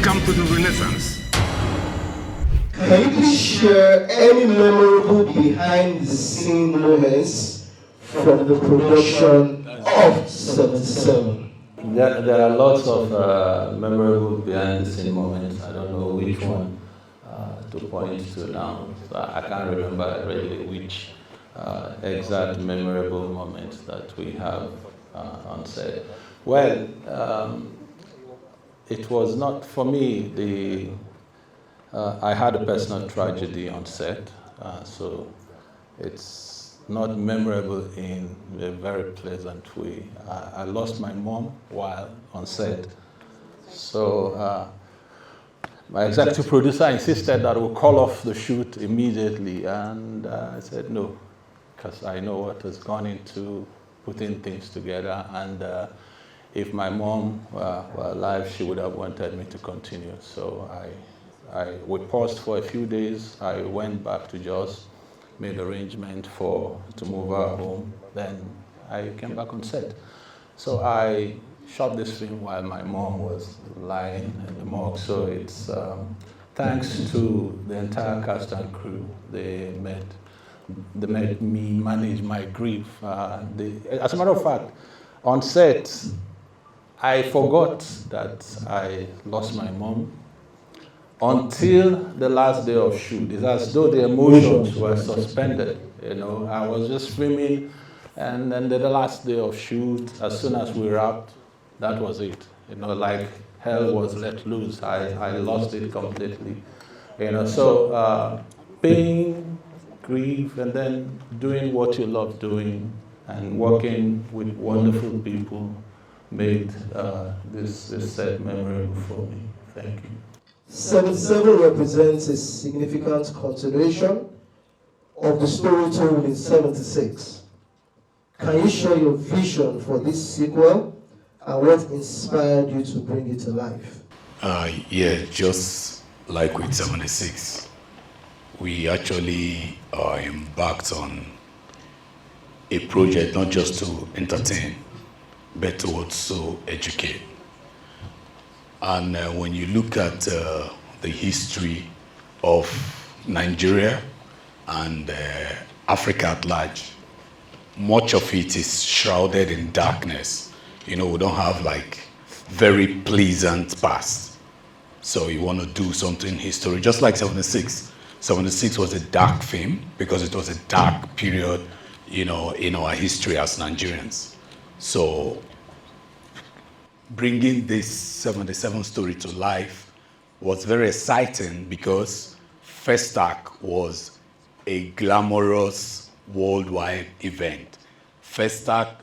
Welcome to the Renaissance. Can you please share any memorable behind-the-scene moments from the production of 77? There are lots of memorable behind-the-scene moments. I don't know which one to point to now. So I can't remember really which exact memorable moments that we have on set. Well, it was not, for me, I had a personal tragedy on set, so it's not memorable in a very pleasant way. I lost my mom while on set, so my executive producer insisted that we call off the shoot immediately, and I said no, because I know what has gone into putting things together, and if my mom were alive, she would have wanted me to continue. So we paused for a few days. I went back to Jos, made arrangement to move her home. Then I came back on set. So I shot this film while my mom was lying in the morgue. So it's thanks to the entire cast and crew. They made me manage my grief. As a matter of fact, on set, I forgot that I lost my mom until the last day of shoot. It's as though the emotions were suspended. I was just filming, and then the last day of shoot, as soon as we wrapped, that was it. Like hell was let loose. I lost it completely. So pain, grief, and then doing what you love doing and working with wonderful people made this set memorable for me. Thank you. 77 represents a significant continuation of the story told in 76. Can you share your vision for this sequel and what inspired you to bring it to life? Yeah, just like with 76, we actually embarked on a project not just to entertain, but to also educate. And when you look at the history of Nigeria and Africa at large, much of it is shrouded in darkness. We don't have like very pleasant past. So you want to do something historic, just like 76. 76 was a dark film because it was a dark period, in our history as Nigerians. So bringing this 77 story to life was very exciting because Festac was a glamorous worldwide event. Festac,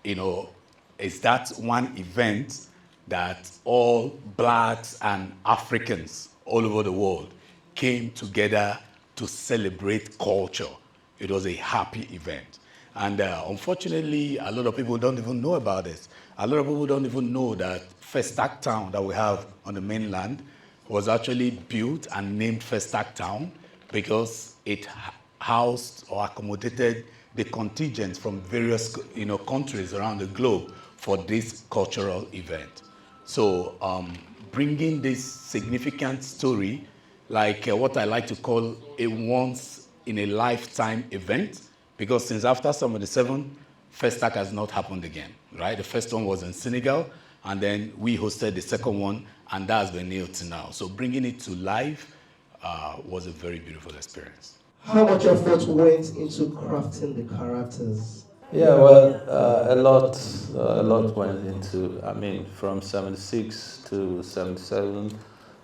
is that one event that all blacks and Africans all over the world came together to celebrate culture. It was a happy event. And unfortunately, a lot of people don't even know about this. A lot of people don't even know that Festac Town that we have on the mainland was actually built and named Festac Town because it housed or accommodated the contingents from various countries around the globe for this cultural event. So bringing this significant story, like what I like to call a once-in-a-lifetime event, because since after 77, Festac has not happened again, right? The first one was in Senegal, and then we hosted the second one, and that has been nailed to now. So bringing it to life was a very beautiful experience. How much effort went into crafting the characters? Yeah, well, a lot went into, from 76 to 77,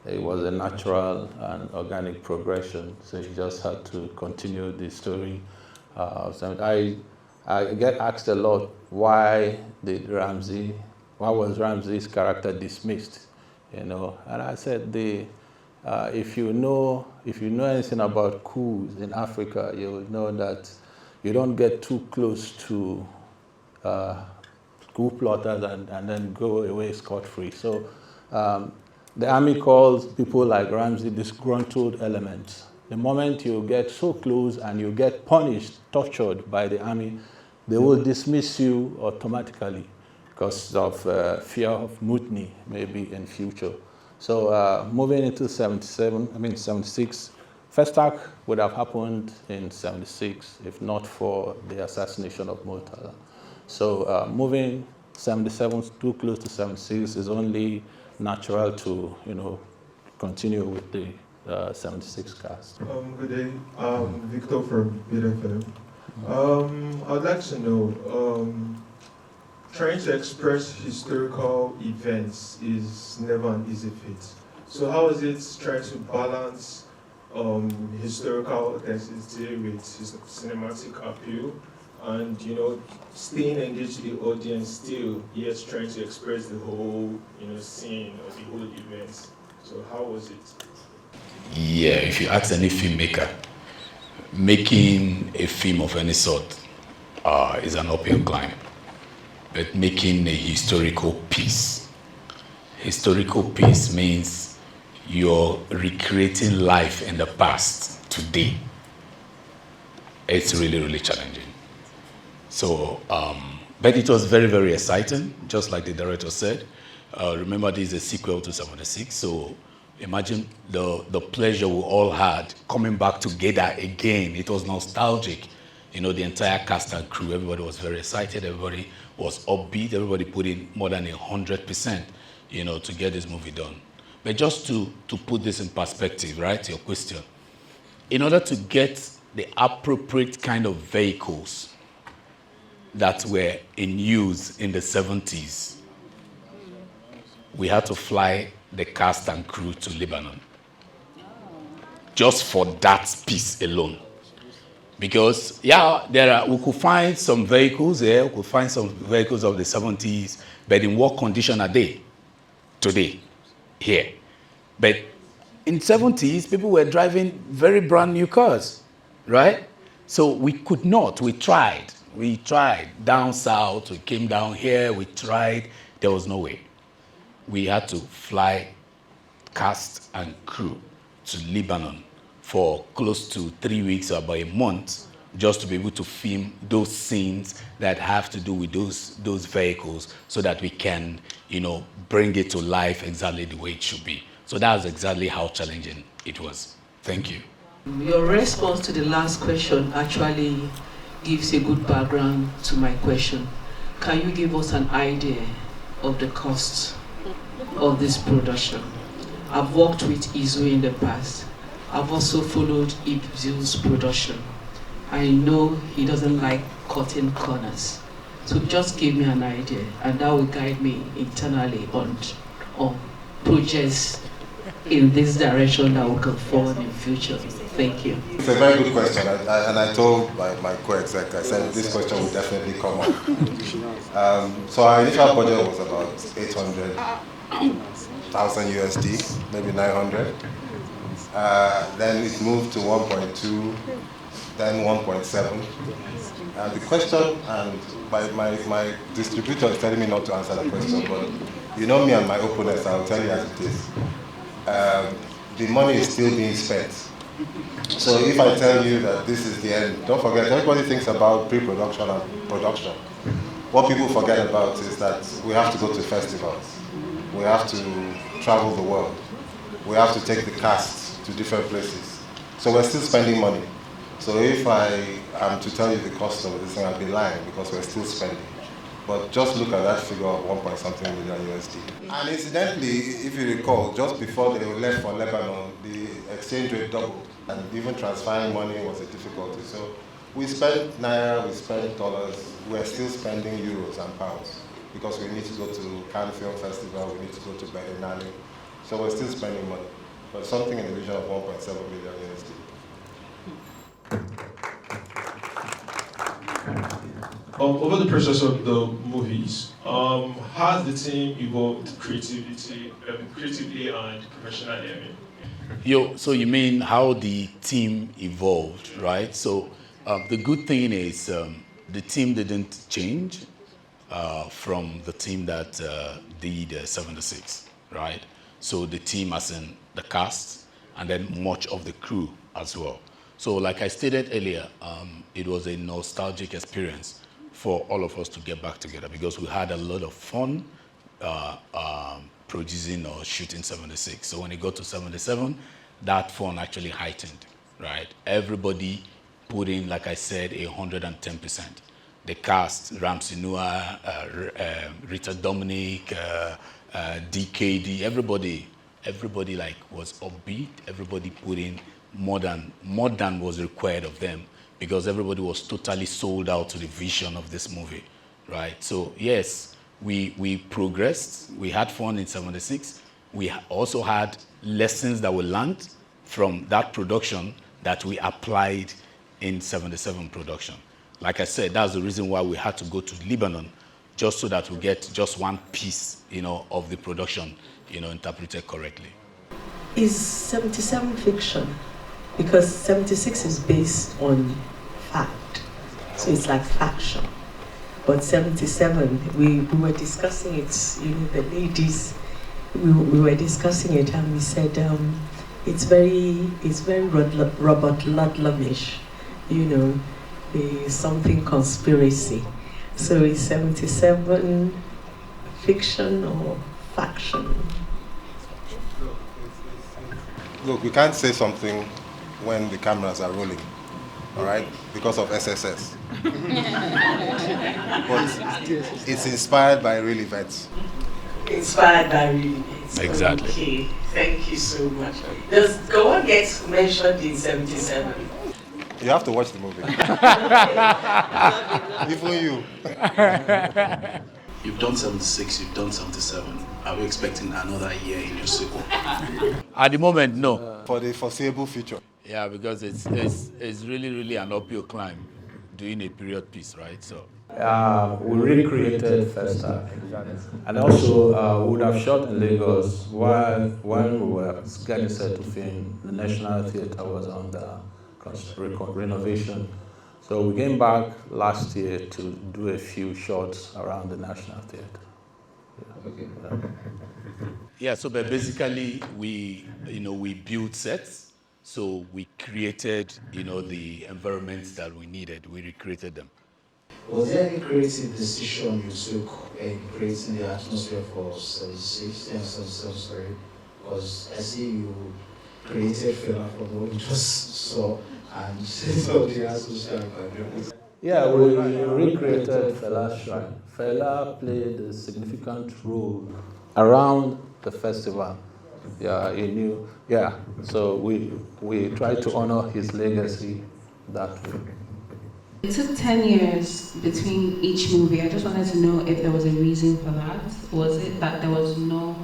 it was a natural and organic progression, so you just had to continue the story. I get asked a lot, why was Ramsey's character dismissed? And I said, if you know anything about coups in Africa, you will know that you don't get too close to coup plotters and then go away scot-free. So the army calls people like Ramsey disgruntled elements. The moment you get so close and you get punished, tortured by the army, they will dismiss you automatically because of fear of mutiny, maybe in future. So moving into 76, Festac would have happened in 76 if not for the assassination of Murtala. So moving 77 too close to 76 is only natural to, continue with the 76 cast. Good day. Victor from BFM. I'd like to know, trying to express historical events is never an easy feat. So how is it trying to balance historical authenticity with cinematic appeal and, staying engaged with the audience still, yet trying to express the whole, scene or the whole event? So how was it? Yeah, if you ask any filmmaker, making a film of any sort is an uphill climb. But making a historical piece means you're recreating life in the past today. It's really, really challenging. So, but it was very, very exciting, just like the director said. Remember, this is a sequel to 76, so imagine the pleasure we all had coming back together again. It was nostalgic. The entire cast and crew, everybody was very excited, everybody was upbeat, everybody put in more than 100%, to get this movie done. But just to put this in perspective, right, your question, in order to get the appropriate kind of vehicles that were in use in the 70s, we had to fly the cast and crew to Lebanon. Just for that piece alone. Because, we could find some vehicles here, we could find some vehicles of the 70s, but in what condition are they today, here? But in 70s, people were driving very brand new cars, right? So we could not, we tried down south, we came down here, we tried, there was no way. We had to fly cast and crew to Lebanon for close to 3 weeks or about a month just to be able to film those scenes that have to do with those vehicles so that we can, bring it to life exactly the way it should be. So that's exactly how challenging it was. Thank you. Your response to the last question actually gives a good background to my question. Can you give us an idea of the cost of this production? I've worked with Izu in the past. I've also followed Ibzu's production. I know he doesn't like cutting corners. So just give me an idea, and that will guide me internally on projects in this direction that will come forward in future. Thank you. It's a very good question, and I told my co-exec, I said this question will definitely come up. So our initial budget was about 800,000 USD, maybe 900. Then it moved to 1.2, then 1.7. The question, and my distributor is telling me not to answer the question, but me and my openness, I'll tell you as it is. The money is still being spent. So if I tell you that this is the end, don't forget, everybody thinks about pre-production and production. What people forget about is that we have to go to festivals. We have to travel the world. We have to take the cast to different places. So we're still spending money. So if I am to tell you the cost of this thing, I'll be lying because we're still spending. But just look at that figure of 1.something million USD. And incidentally, if you recall, just before they left for Lebanon, the exchange rate doubled. And even transferring money was a difficulty. So we spent Naira, we spent dollars, we're still spending euros and pounds because we need to go to Cannes Film Festival, we need to go to Berlinale. So we're still spending money, but something in the region of 1.7 million USD. Over the process of the movies, has the team evolved creatively and professionally? So you mean how the team evolved, right? So the good thing is the team didn't change from the team that did 76, right? So the team as in the cast and then much of the crew as well. So like I stated earlier, it was a nostalgic experience for all of us to get back together because we had a lot of fun producing or shooting 76. So when it got to 77, that fun actually heightened, right? Everybody put in, like I said, 110%. The cast, Ramsey Noah, Rita Dominic, DKD, everybody like was upbeat. Everybody put in more than was required of them, because everybody was totally sold out to the vision of this movie, right? So yes, we progressed. We had fun in 76. We also had lessons that we learned from that production that we applied in 77 production. Like I said, that's the reason why we had to go to Lebanon, just so that we get just one piece, of the production, interpreted correctly. Is 77 fiction? Because 76 is based on fact, so it's like faction. But 77, we were discussing it, the ladies, we were discussing it, and we said it's very Robert Ludlum-ish, something conspiracy. So is 77 fiction or faction? Look, we can't say something when the cameras are rolling, all right, because of SSS. But it's inspired by real events. Inspired by real events. Exactly. Okay, thank you so much. Does Goa get mentioned in 77? You have to watch the movie. Even you. You've done 76, you've done 77. Are we expecting another year in your sequel? At the moment, no. For the foreseeable future. Yeah, because it's really an uphill climb doing a period piece, right? So We recreated Festac, and also we would have shot in Lagos when we were getting set to film. The National Theatre was under renovation, so we came back last year to do a few shots around the National Theatre. yeah, so but basically we built sets, so we created the environments that we needed. We recreated them. Was there any creative decision you took in creating the atmosphere for 76 and 77, sorry? Because I see you created Fela from what we just saw and so the atmosphere. Yeah, we recreated Fela's shrine. Fela played a significant role around the festival. Yeah, he knew. Yeah, so we tried to honor his legacy that way. It took 10 years between each movie. I just wanted to know if there was a reason for that. Was it that there was no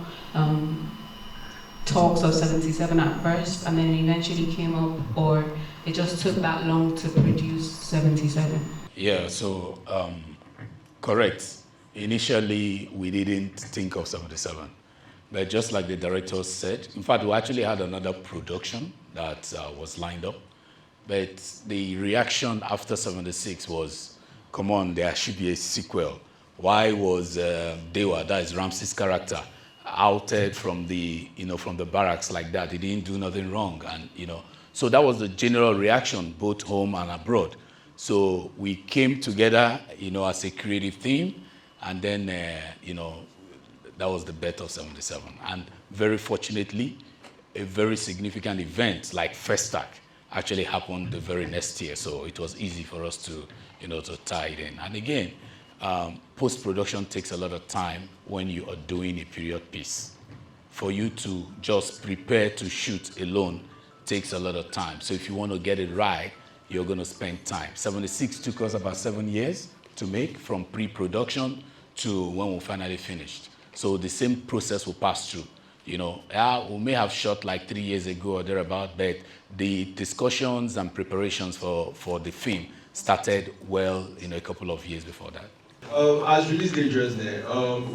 talks of 77 at first and then eventually came up, or it just took that long to produce 77? Yeah, so correct. Initially, we didn't think of 77. But just like the director said, in fact, we actually had another production that was lined up. But the reaction after 76 was, come on, there should be a sequel. Why was Dewa, that is Ramsey's character, outed from the barracks like that? He didn't do nothing wrong, and so that was the general reaction, both home and abroad. So we came together, as a creative team, and then that was the birth of 77. And very fortunately, a very significant event like Festac actually happened the very next year, so it was easy for us to tie it in. And again, post-production takes a lot of time when you are doing a period piece. For you to just prepare to shoot alone takes a lot of time. So if you want to get it right, you're going to spend time. 76 took us about 7 years to make, from pre-production to when we finally finished. So the same process will pass through. We may have shot like 3 years ago or thereabout, but the discussions and preparations for the film started well a couple of years before that. As release date draws near,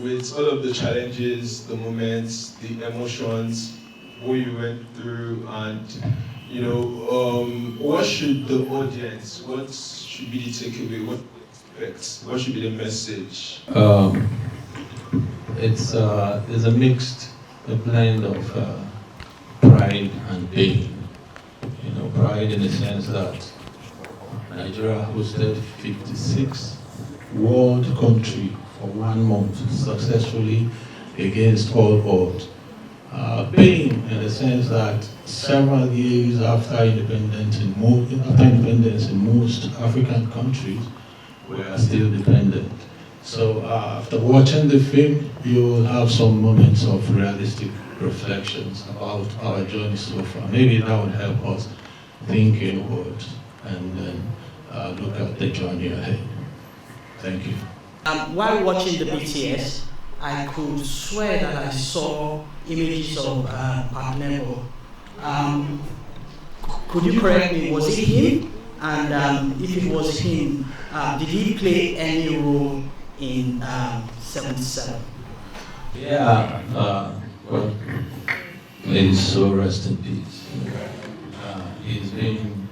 with all of the challenges, the moments, the emotions, what you went through, and what should the audience, what should be the takeaway, what what should be the message? It's a mixed blend of pride and pain. Pride in the sense that Nigeria hosted 56 world country for 1 month successfully, against all odds. Pain in the sense that several years after independence in most African countries, we are still dependent. So after watching the film, you will have some moments of realistic reflections about our journey so far. Maybe that would help us think inwards and then look at the journey ahead. Thank you. While watching the BTS, I could swear that I saw images of Partner. Could you correct me? Was it him? And if it was him, did he play any role in 77? Yeah. Well, may his soul rest in peace. He's been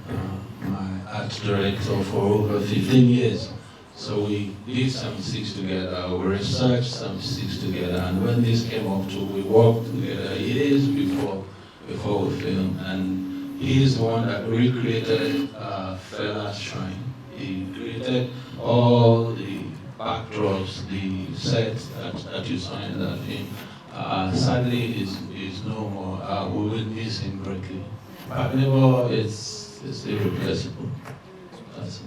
my art director for over 15 years. So we did 76 together, we researched 76 together, and when this came up too, we worked together years before we filmed, and he's the one that recreated Fela's Shrine. He created all the backdrops, the sets that you saw in that film. Sadly, is no more. We will miss him greatly. But never, it's irreplaceable. That's it.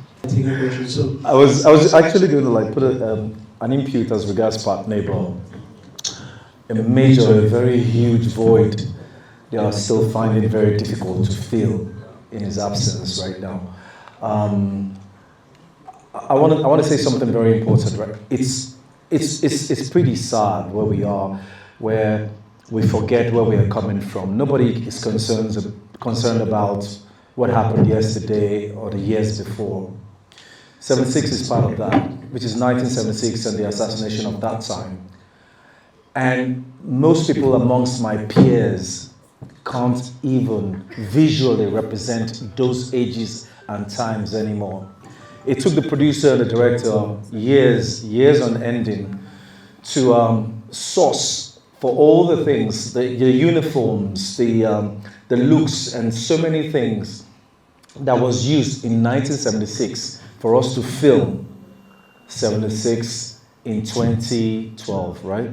So I was actually going to like put an input as regards Part Neighbor. A very huge void they are still finding very difficult to fill in his absence right now. I want to say something very important, right? It's pretty sad where we are, where we forget where we are coming from. Nobody is concerned about what happened yesterday or the years before. 76 is part of that, which is 1976 and the assassination of that time. And most people amongst my peers can't even visually represent those ages and times anymore. It took the producer and the director years on ending to source for all the things, the uniforms, the looks, and so many things that was used in 1976 for us to film 76 in 2012, right?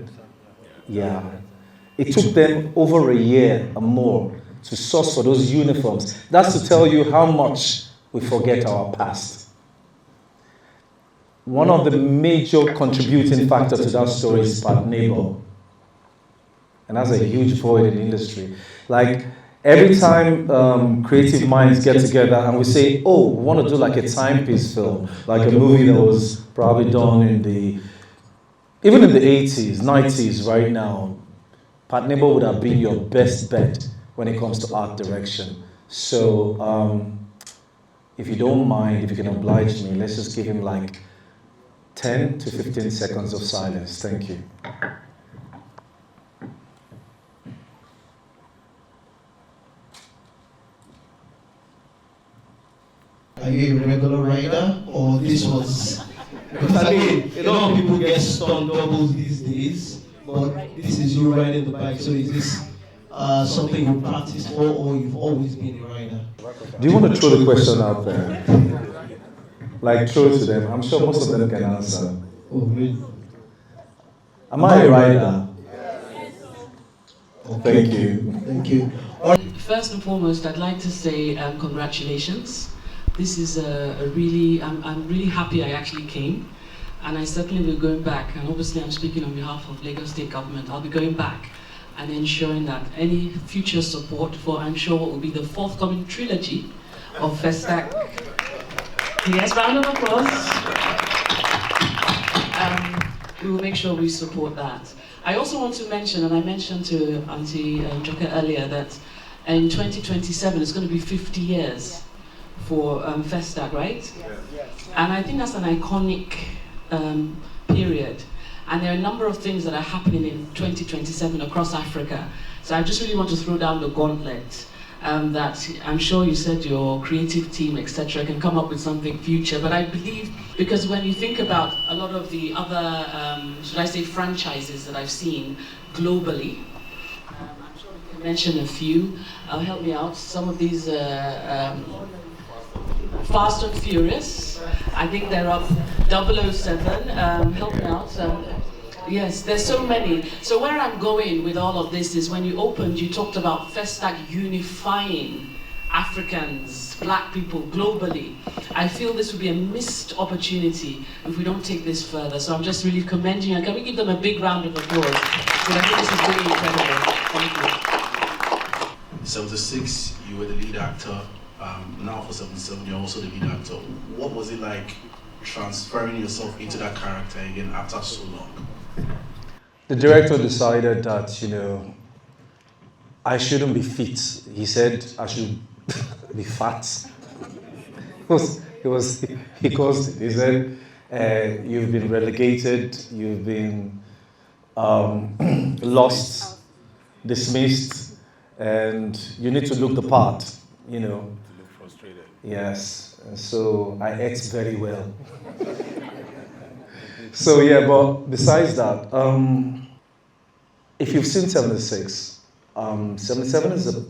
Yeah. It took them over a year or more to source for those uniforms. That's to tell you how much we forget our past. One of the major contributing factors to that story is Part Neighbor. And that's a huge void in the industry. Like, every time creative minds get together and we say, oh, we want to do like a timepiece film, like a movie that was probably done even in the 80s, 90s right now, Part Neighbor would have been your best bet when it comes to art direction. So if you don't mind, if you can oblige me, let's just give him like 10 to 15 seconds of silence. Thank you. Are you a regular rider, or this was? Because I mean, a lot of people get stunt doubles these days, but this is you riding the bike. So is this something you practice for, or you've always been a rider? Do you want to throw the question out there? Like throw it to them. I'm sure most of them can answer. Oh, really? Am I a rider? Okay. Thank you. Thank you. First and foremost, I'd like to say congratulations. This is I'm really happy I actually came, and I certainly will be going back, and obviously I'm speaking on behalf of Lagos State Government. I'll be going back and ensuring that any future support for, I'm sure, what will be the forthcoming trilogy of Festac. Yes, round of applause. We will make sure we support that. I also want to mention, and I mentioned to Auntie Njoka earlier, that in 2027 it's going to be 50 years for Festac, right? Yes. And I think that's an iconic period. And there are a number of things that are happening in 2027 across Africa. So I just really want to throw down the gauntlet that I'm sure you said your creative team, etc., can come up with something future. But I believe, because when you think about a lot of the other, should I say, franchises that I've seen globally, I'm sure we can mention a few. Help me out. Some of these Fast and Furious, I think they're up 007, help me out. Yes, there's so many. So where I'm going with all of this is when you opened, you talked about Festac unifying Africans, black people globally. I feel this would be a missed opportunity if we don't take this further. So I'm just really commending you. And can we give them a big round of applause? Because I think this is really incredible. Thank you. 76, you were the lead actor. Now for 77, you're also the lead actor. What was it like transferring yourself into that character again after so long? The director decided that, I shouldn't be fit. He said I should be fat. He caused it. He said, you've been relegated, you've been lost, dismissed, and you need to look the part, To look frustrated. Yes, and so I ate very well. So yeah, but besides that, if you've seen 76, 77 is a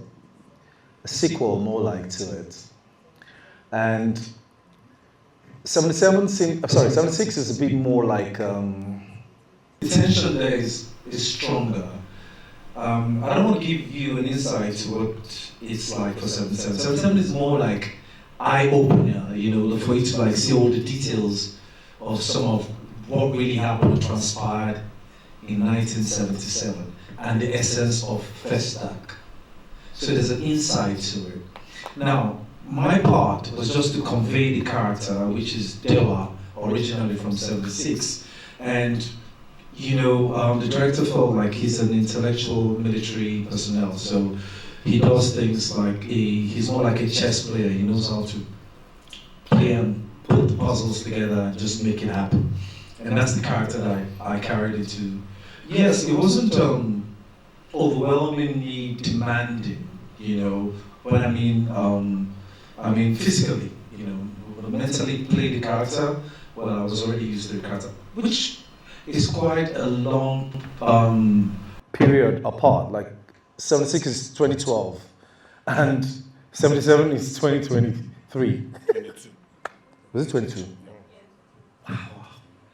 sequel more like to it. And 76 is a bit more like, the tension there is stronger. I don't want to give you an insight to what it's like for 77. 77 is more like eye-opener, for you to see all the details of some of what really happened and transpired in 1977 and the essence of Festac. So there's an insight to it. Now, my part was just to convey the character, which is Dewa, originally from 76. And, the director felt like he's an intellectual military personnel. So he does things like, he's more like a chess player. He knows how to play and put the puzzles together and just make it happen. And that's the character that I carried it to. Yes, it wasn't overwhelmingly demanding, but I mean physically, mentally play the character. Well, I was already used to the character, which is quite a long period apart. Like 76 is 2012, and 77 is 2023. Was it 22? Wow,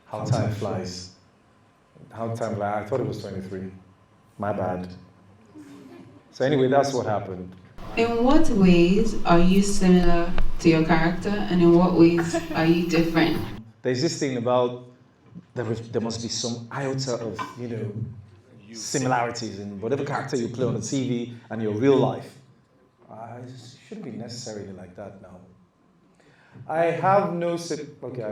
how time flies. I thought it was 23. My bad. So anyway, that's what happened. In what ways are you similar to your character, and in what ways are you different? There's this thing about there must be some iota of similarities in whatever character you play on the TV and your real life. It shouldn't be necessarily like that now. I have no okay,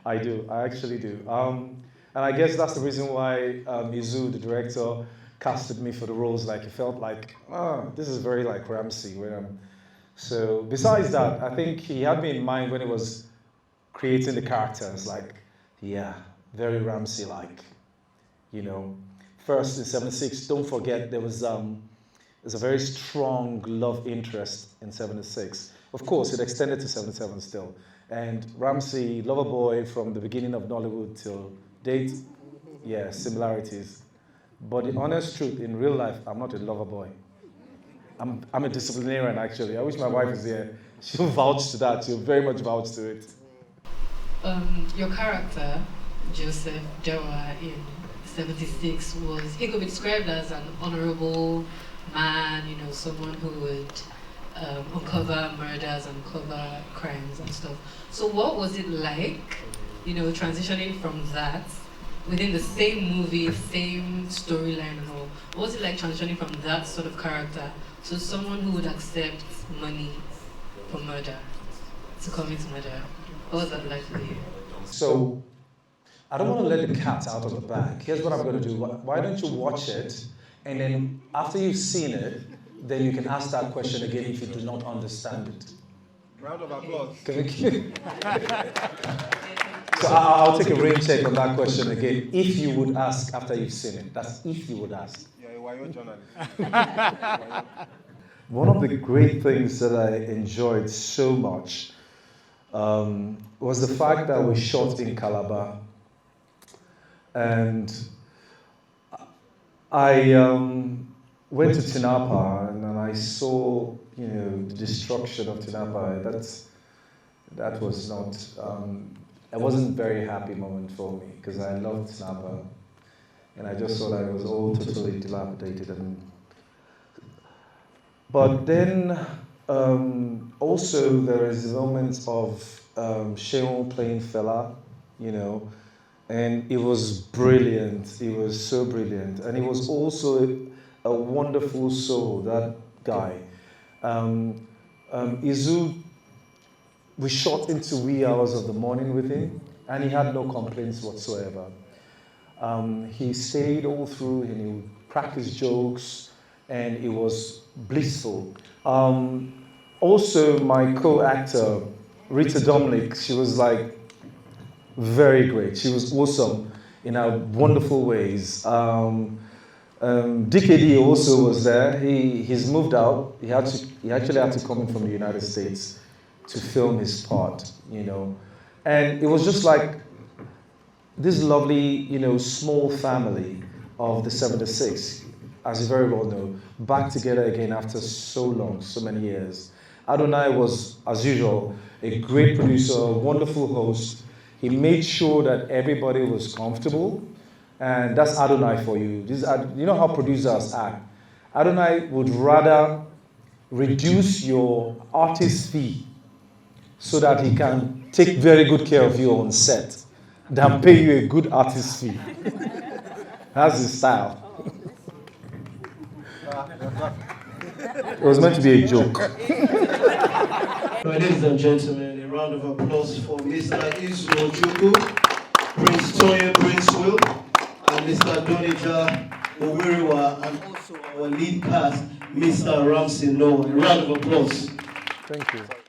I do. I actually do. And I guess that's the reason why Izu, the director, casted me for the roles. Like, it felt like, this is very like Ramsey. So besides that, I think he had me in mind when he was creating the characters. Like, yeah, very Ramsey-like. First in 76, don't forget there's a very strong love interest in 76. Of course, it extended to 77 still. And Ramsey, lover boy from the beginning of Nollywood till date, yeah, similarities. But the honest truth, in real life, I'm not a lover boy. I'm a disciplinarian, actually. I wish my wife was here. She'll vouch to that. She'll very much vouch to it. Your character, Joseph Dewa, in 76 he could be described as an honorable man, someone who would uncover murders, uncover crimes and stuff. So what was it like, transitioning from that within the same movie, same storyline and all? What was it like transitioning from that sort of character to someone who would accept money for murder, to commit murder? What was that like for you? So, I don't want to let the cat out of the bag. Here's what I'm going to do. Why don't you watch it, and then after you've seen it, then you can ask that question again if you do not understand it. Round of applause. So I'll take a rain check on that question again. If you would ask after you've seen it. That's if you would ask. Yeah, why you're a journalist. One of the great things that I enjoyed so much was the fact that we shot in Calabar. And I went to Tinapa and I saw, the destruction of Tinapa. That was not it wasn't a very happy moment for me because I loved Snapper, and I just saw that it was all totally dilapidated. But then also there is moments of Sheon playing Fela, you know, and it was brilliant. It was so brilliant, and it was also a wonderful soul, that guy. Izu, we shot into wee hours of the morning with him, and he had no complaints whatsoever. He stayed all through, and he would crack his jokes, and it was blissful. Also, my co-actor, Rita Dominic, she was like very great. She was awesome in her wonderful ways. DKD also was there. He's moved out. He actually had to come in from the United States to film his part, you know. And it was just like this lovely, you know, small family of the 76, as you very well know, back together again after so long, so many years. Adonai was, as usual, a great producer, wonderful host. He made sure that everybody was comfortable. And that's Adonai for you. You know how producers act. Adonai would rather reduce your artist fee so that he can take very good care of you on set than pay you a good artist fee. That's his style. It was meant to be a joke. Ladies and gentlemen, a round of applause for Mr. Izu Ojukwu, Prince Toye, Prince Will, and Mr. Donija Owiriwa, and also our lead cast, Mr. Ramsey Noah. A round of applause. Thank you.